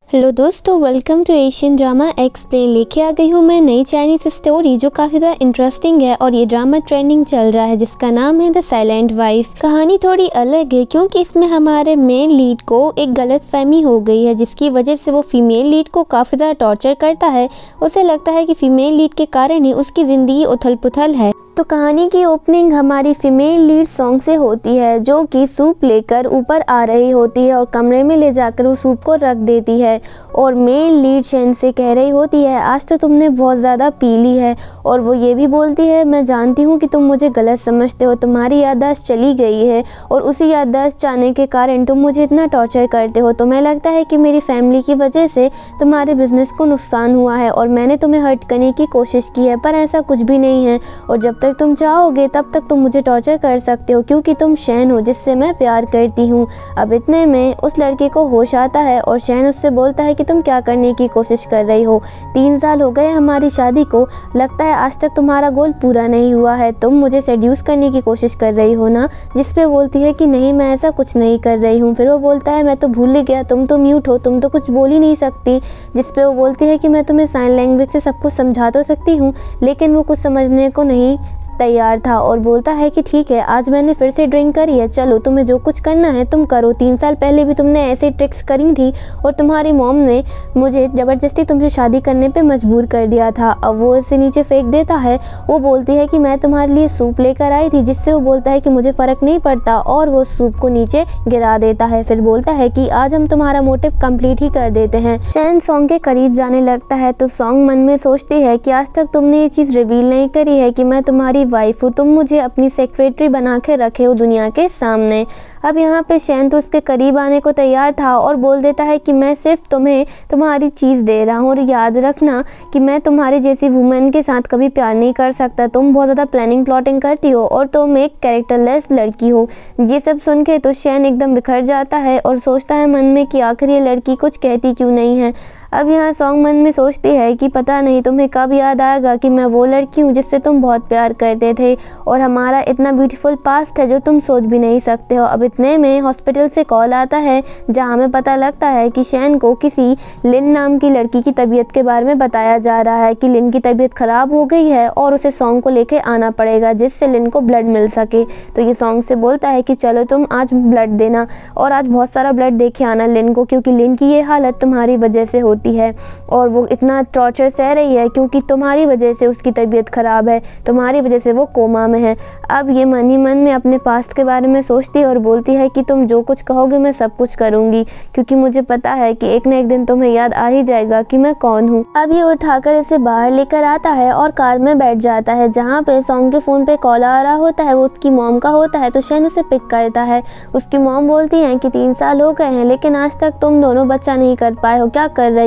Hello दोस्तों, welcome to Asian drama explain. लेके आ गई हूँ मैं नई चाइनीज स्टोरी जो काफ़ी ज़्यादा इंटरेस्टिंग है और ये ड्रामा ट्रेंडिंग चल रहा है जिसका नाम है द साइलेंट वाइफ। कहानी थोड़ी अलग है क्योंकि इसमें हमारे मेन लीड को एक गलतफहमी हो गई है जिसकी वजह से वो फीमेल लीड को काफ़ी ज़्यादा टॉर्चर करता है। उसे लगता है कि फीमेल लीड के कारण ही उसकी ज़िंदगी उथल पुथल है। तो कहानी की ओपनिंग हमारी फीमेल लीड सॉन्ग से होती है जो कि सूप लेकर ऊपर आ रही होती है और कमरे में ले जाकर वो सूप को रख देती है और मेन लीड शेन से कह रही होती है आज तो तुमने बहुत ज़्यादा पी ली है। और वो ये भी बोलती है मैं जानती हूँ कि तुम मुझे गलत समझते हो, तुम्हारी याददाश्त चली गई है और उसी याददाश्त जाने के कारण तुम मुझे इतना टॉर्चर करते हो। तुम्हें लगता है कि मेरी फैमिली की वजह से तुम्हारे बिजनेस को नुकसान हुआ है और मैंने तुम्हें हर्ट करने की कोशिश की है, पर ऐसा कुछ भी नहीं है और जब तक तुम चाहोगे तब तक तुम मुझे टॉर्चर कर सकते हो क्योंकि तुम शैन हो जिससे मैं प्यार करती हूँ। अब इतने में उस लड़के को होश आता है और शैन उससे बोलता है कि तुम क्या करने की कोशिश कर रही हो, 3 साल हो गए हमारी शादी को, लगता है आज तक तुम्हारा गोल पूरा नहीं हुआ है, तुम मुझे सेड्यूस करने की कोशिश कर रही हो ना। जिस पे बोलती है कि नहीं मैं ऐसा कुछ नहीं कर रही हूँ। फिर वो बोलता है मैं तो भूल ही गया, तुम तो म्यूट हो, तुम तो कुछ बोल ही नहीं सकती। जिस पे वो बोलती है कि मैं तुम्हें साइन लैंग्वेज से सब कुछ समझा तो सकती हूँ, लेकिन वो कुछ समझने को नहीं तैयार था और बोलता है कि ठीक है आज मैंने फिर से ड्रिंक करी है, चलो तुम्हें जो कुछ करना है तुम करो। 3 साल पहले भी तुमने ऐसे ट्रिक्स करी थी और तुम्हारी मॉम ने मुझे ज़बरदस्ती तुमसे शादी करने पे मजबूर कर दिया था। अब वो इसे नीचे फेंक देता है। वो बोलती है कि मैं तुम्हारे लिए सूप लेकर आई थी, जिससे वो बोलता है कि मुझे फ़र्क नहीं पड़ता और वो सूप को नीचे गिरा देता है। फिर बोलता है कि आज हम तुम्हारा मोटिव कंप्लीट ही कर देते हैं। शैन सॉन्ग के करीब जाने लगता है तो सॉन्ग मन में सोचती है कि आज तक तुमने ये चीज़ रिवील नहीं करी है कि मैं तुम्हारी वाइफ हूँ, तुम मुझे अपनी सेक्रेटरी बना के रखे हो दुनिया के सामने। अब यहाँ पे शैन तो उसके करीब आने को तैयार था और बोल देता है कि मैं सिर्फ तुम्हें तुम्हारी चीज़ दे रहा हूँ और याद रखना कि मैं तुम्हारी जैसी वुमेन के साथ कभी प्यार नहीं कर सकता, तुम बहुत ज़्यादा प्लानिंग प्लॉटिंग करती हो और तुम एक कैरेक्टरलेस लड़की हो। ये सब सुन के तो शैन एकदम बिखर जाता है और सोचता है मन में कि आखिर ये लड़की कुछ कहती क्यों नहीं है। अब यहाँ सॉन्ग मन में सोचती है कि पता नहीं तुम्हें कब याद आएगा कि मैं वो लड़की हूँ जिससे तुम बहुत प्यार करते थे और हमारा इतना ब्यूटीफुल पास्ट है जो तुम सोच भी नहीं सकते हो। अब इतने में हॉस्पिटल से कॉल आता है जहाँ हमें पता लगता है कि शैन को किसी लिन नाम की लड़की की तबीयत के बारे में बताया जा रहा है कि लिन की तबीयत ख़राब हो गई है और उसे सॉन्ग को लेके आना पड़ेगा जिससे लिन को ब्लड मिल सके। तो ये सॉन्ग से बोलता है कि चलो तुम आज ब्लड देना और आज बहुत सारा ब्लड देके आना लिन को, क्योंकि लिन की ये हालत तुम्हारी वजह से होती है और वो इतना टॉर्चर सह रही है क्योंकि तुम्हारी वजह से उसकी तबीयत ख़राब है, तुम्हारी वजह से वो कोमा में है। अब ये मन ही मन में अपने पास्ट के बारे में सोचती है और बोलती है कि तुम जो कुछ कहोगे मैं सब कुछ करूँगी क्योंकि मुझे पता है कि एक न एक दिन तुम्हें याद आ ही जाएगा कि मैं कौन हूँ। अब ये उठाकर इसे बाहर लेकर आता है और कार में बैठ जाता है जहाँ पे सॉन्ग के फ़ोन पे कॉल आ रहा होता है, वो उसकी मॉम का होता है। तो शैन उसे पिक करता है। उसकी मॉम बोलती है कि 3 साल हो गए हैं लेकिन आज तक तुम दोनों बच्चा नहीं कर पाए हो, क्या कर रही हो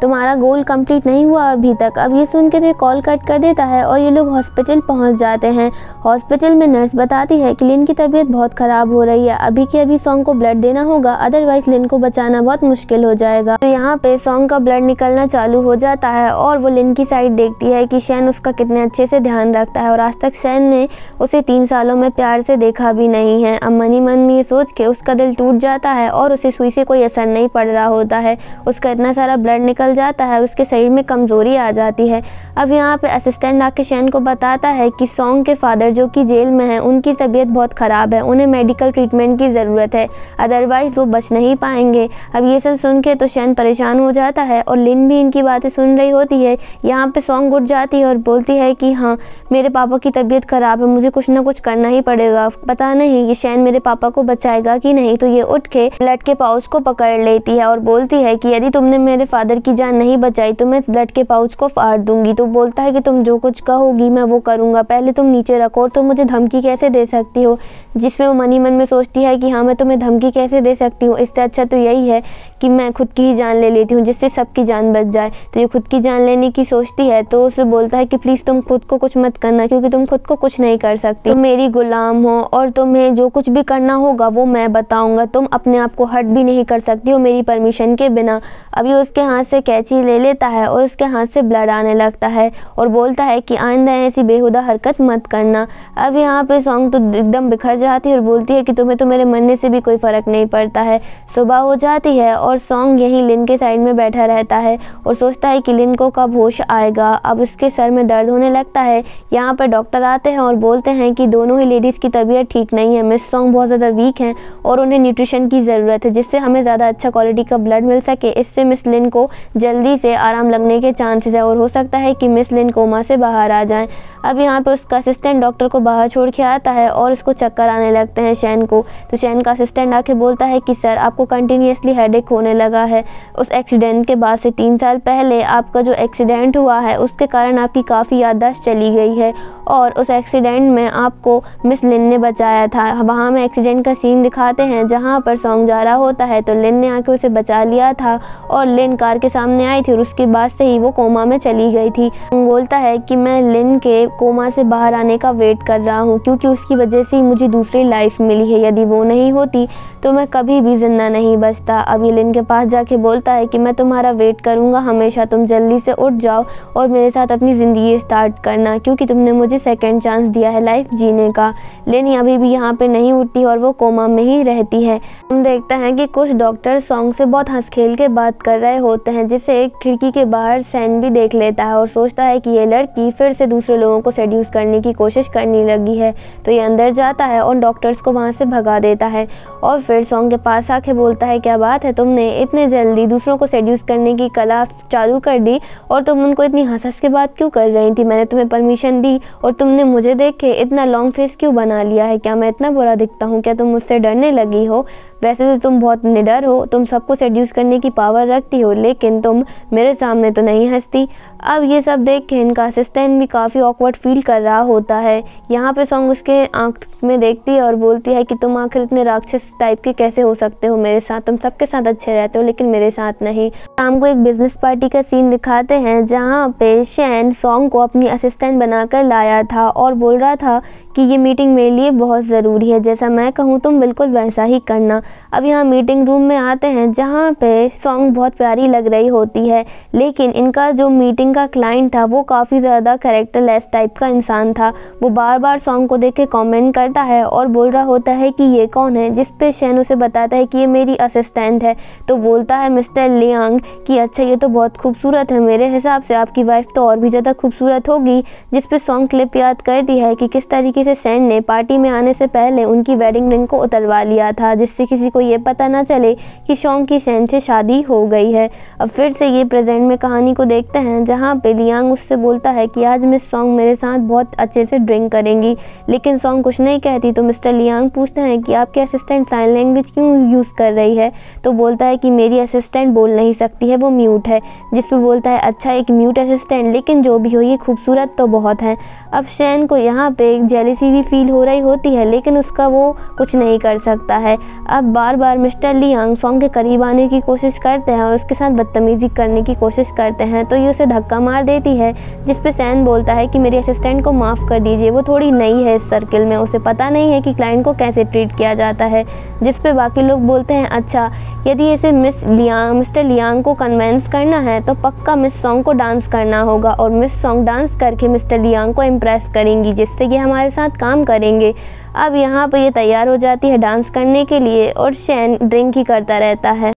तुम्हारा गोल कंप्लीट नहीं हुआ अभी तक। अब ये सुन के तो ये कॉल कट कर देता है और ये लोग हॉस्पिटल पहुंच जाते हैं। हॉस्पिटल में नर्स बताती है कि लिन की तबीयत बहुत ख़राब हो रही है, अभी के अभी सॉन्ग को ब्लड देना होगा, अदरवाइज लिन को बचाना बहुत मुश्किल हो जाएगा। तो यहाँ पे सॉन्ग का ब्लड निकलना चालू हो जाता है और वो लिन की साइड देखती है कि शैन उसका कितने अच्छे से ध्यान रखता है और आज तक शैन ने उसे 3 सालों में प्यार से देखा भी नहीं है। अब मन ही मन में ये सोच के उसका दिल टूट जाता है और उसे सुई से कोई असर नहीं पड़ रहा होता है। उसका इतना सारा ब्लड निकल जाता है और उसके शरीर में कमज़ोरी आ जाती है। अब यहाँ पे असिस्टेंट आके शैन को बताता है कि सॉन्ग के फादर जो कि जेल में हैं उनकी तबीयत बहुत ख़राब है, उन्हें मेडिकल ट्रीटमेंट की ज़रूरत है, अदरवाइज़ वो बच नहीं पाएंगे। अब ये सब सुन के तो शैन परेशान हो जाता है और लिन भी इनकी बातें सुन रही होती है। यहाँ पे सॉन्ग उठ जाती है और बोलती है कि हाँ मेरे पापा की तबीयत ख़राब है, मुझे कुछ ना कुछ करना ही पड़ेगा, पता नहीं ये शैन मेरे पापा को बचाएगा कि नहीं। तो ये उठ के ब्लड के पाउच को पकड़ लेती है और बोलती है कि यदि तुमने मेरे फादर की जान नहीं बचाई तो मैं इस ब्लड के पाउच को फाड़ दूंगी। तो बोलता है कि तुम जो कुछ कहोगी मैं वो करूँगा, पहले तुम नीचे रखो और तुम मुझे धमकी कैसे दे सकती हो। जिसमें वो मन ही मन में सोचती है कि हाँ मैं तुम्हें धमकी कैसे दे सकती हूँ, इससे अच्छा तो यही है कि मैं खुद की ही जान ले लेती हूँ जिससे सबकी जान बच जाए। तो ये खुद की जान लेने की सोचती है तो उसे बोलता है कि प्लीज़ तुम खुद को कुछ मत करना क्योंकि तुम खुद को कुछ नहीं कर सकती, तुम मेरी गुलाम हो और तुम्हें जो कुछ भी करना होगा वो मैं बताऊँगा, तुम अपने आप को हर्ट भी नहीं कर सकती हो मेरी परमिशन के बिना। अभी उसके हाथ से कैंची ले लेता है और उसके हाथ से ब्लड आने लगता है और बोलता है कि आइंदा ऐसी बेहुदा हरकत मत करना। अब यहाँ पे सॉन्ग तो एकदम बिखर जाती है और बोलती है कि तुम्हें तो मेरे मरने से भी कोई फ़र्क नहीं पड़ता है। सुबह हो जाती है और सॉन्ग यहीं लिन के साइड में बैठा रहता है और सोचता है कि लिन को कब होश आएगा। अब उसके सर में दर्द होने लगता है। यहाँ पर डॉक्टर आते हैं और बोलते हैं कि दोनों ही लेडीज़ की तबीयत ठीक नहीं है, मिस सॉन्ग बहुत ज़्यादा वीक हैं और उन्हें न्यूट्रिशन की ज़रूरत है जिससे हमें ज़्यादा अच्छा क्वालिटी का ब्लड मिल सके। इससे मिस लिन को जल्दी से आराम लगने के चांसेस है और हो सकता है कि मिस लिन कोमा से बाहर आ जाएं। अब यहाँ पे उसका असिस्टेंट डॉक्टर को बाहर छोड़ के आता है और उसको चक्कर आने लगते हैं शैन को। तो शैन का असिस्टेंट आके बोलता है कि सर आपको कंटिन्यूसली हेडेक होने लगा है। उस एक्सीडेंट के बाद से 3 साल पहले आपका जो एक्सीडेंट हुआ है उसके कारण आपकी काफ़ी याददाश्त चली गई है और उस एक्सीडेंट में आपको मिस लिन ने बचाया था। वहाँ में एक्सीडेंट का सीन दिखाते हैं जहाँ पर सॉन्ग जा रहा होता है तो लिन ने आके उसे बचा लिया था और लिन कार के सामने आई थी और उसके बाद से ही वो कोमा में चली गई थी। बोलता है कि मैं लिन के कोमा से बाहर आने का वेट कर रहा हूँ क्योंकि उसकी वजह से ही मुझे दूसरी लाइफ मिली है। यदि वो नहीं होती तो मैं कभी भी जिंदा नहीं बचता। अब ये लिन के पास जाके बोलता है कि मैं तुम्हारा वेट करूँगा हमेशा, तुम जल्दी से उठ जाओ और मेरे साथ अपनी ज़िंदगी स्टार्ट करना क्योंकि तुमने मुझे सेकंड चांस दिया है लाइफ जीने का। लिन अभी भी यहाँ पे नहीं उठती और वो कोमा में ही रहती है। हम देखते हैं कि कुछ डॉक्टर सॉन्ग से बहुत हंस खेल के बात कर रहे होते हैं जिसे एक खिड़की के बाहर सैन भी देख लेता है और सोचता है कि ये लड़की फिर से दूसरे लोगों को सेड्यूस करने की कोशिश करने लगी है। तो ये अंदर जाता है और डॉक्टर्स को वहाँ से भगा देता है और फिर सॉन्ग के पास आके बोलता है क्या बात है, तुमने इतने जल्दी दूसरों को सेड्यूस करने की कला चालू कर दी और तुम उनको इतनी हंस के बात क्यों कर रही थी? मैंने तुम्हें परमिशन दी और तुमने मुझे देख के इतना लॉन्ग फेस क्यों बना लिया है? क्या मैं इतना बुरा दिखता हूँ? क्या तुम मुझसे डरने लगी हो? वैसे तो तुम बहुत निडर हो, तुम सबको सेड्यूस करने की पावर रखती हो लेकिन तुम मेरे सामने तो नहीं हंसती। अब ये सब देख के इनका असिस्टेंट भी काफ़ी ऑकवर्ड फील कर रहा होता है। यहाँ पे सॉन्ग उसके आँख में देखती है और बोलती है कि तुम आखिर इतने राक्षस टाइप के कैसे हो सकते हो मेरे साथ? तुम सबके साथ अच्छे रहते हो लेकिन मेरे साथ नहीं। शाम को एक बिजनेस पार्टी का सीन दिखाते हैं जहाँ पे शैन सॉन्ग को अपनी असिस्टेंट बनाकर लाया था और बोल रहा था कि ये मीटिंग मेरे लिए बहुत ज़रूरी है, जैसा मैं कहूँ तुम बिल्कुल वैसा ही करना। अब यहाँ मीटिंग रूम में आते हैं जहाँ पे सॉन्ग बहुत प्यारी लग रही होती है लेकिन इनका जो मीटिंग का क्लाइंट था वो काफ़ी ज़्यादा कैरेक्टरलेस टाइप का इंसान था। वो बार बार सॉन्ग को देख के कॉमेंट करता है और बोल रहा होता है कि ये कौन है, जिस पे शैन उसे बताता है कि ये मेरी असिस्टेंट है। तो बोलता है मिस्टर लियांग कि अच्छा ये तो बहुत खूबसूरत है, मेरे हिसाब से आपकी वाइफ तो और भी ज़्यादा खूबसूरत होगी। जिस पे सॉन्ग क्लिप याद करती है कि किस तरीके से शैन ने पार्टी में आने से पहले उनकी वेडिंग रिंग को उतरवा लिया था जिससे किसी को ये पता ना चले कि सॉन्ग की शैन से शादी हो गई है। अब फिर से ये प्रेजेंट में कहानी को देखते हैं जहाँ पे लियांग उससे बोलता है कि आज मिस सॉन्ग मेरे साथ बहुत अच्छे से ड्रिंक करेंगी लेकिन सॉन्ग कुछ नहीं कहती। तो मिस्टर लियांग पूछते हैं कि आपके असिस्टेंट साइन लैंग्वेज क्यों यूज़ कर रही है? तो बोलता है कि मेरी असिस्टेंट बोल नहीं सकती है, वो म्यूट है। जिस पे बोलता है अच्छा एक म्यूट असिस्टेंट, लेकिन जो भी हो ये खूबसूरत तो बहुत है। अब शैन को यहाँ पे एक जेलिसी भी फील हो रही होती है लेकिन उसका वो कुछ नहीं कर सकता है। अब बार बार मिस्टर लियांग सॉन्ग के करीब आने की कोशिश करते हैं और उसके साथ बदतमीजी करने की कोशिश करते हैं तो ये उसे धक्का मार देती है जिस पे शैन बोलता है कि मेरी असिस्टेंट को माफ़ कर दीजिए, वो थोड़ी नई है इस सर्किल में, उसे पता नहीं है कि क्लाइंट को कैसे ट्रीट किया जाता है। जिस पे बाकी लोग बोलते हैं अच्छा यदि इसे मिस्टर लियांग को कन्वेंस करना है तो पक्का मिस सॉन्ग को डांस करना होगा और मिस सॉन्ग डांस करके मिस्टर लियांग को इम्प्रेस करेंगी जिससे कि हमारे साथ काम करेंगे। अब यहाँ पर ये तैयार हो जाती है डांस करने के लिए और शैन ड्रिंक ही करता रहता है।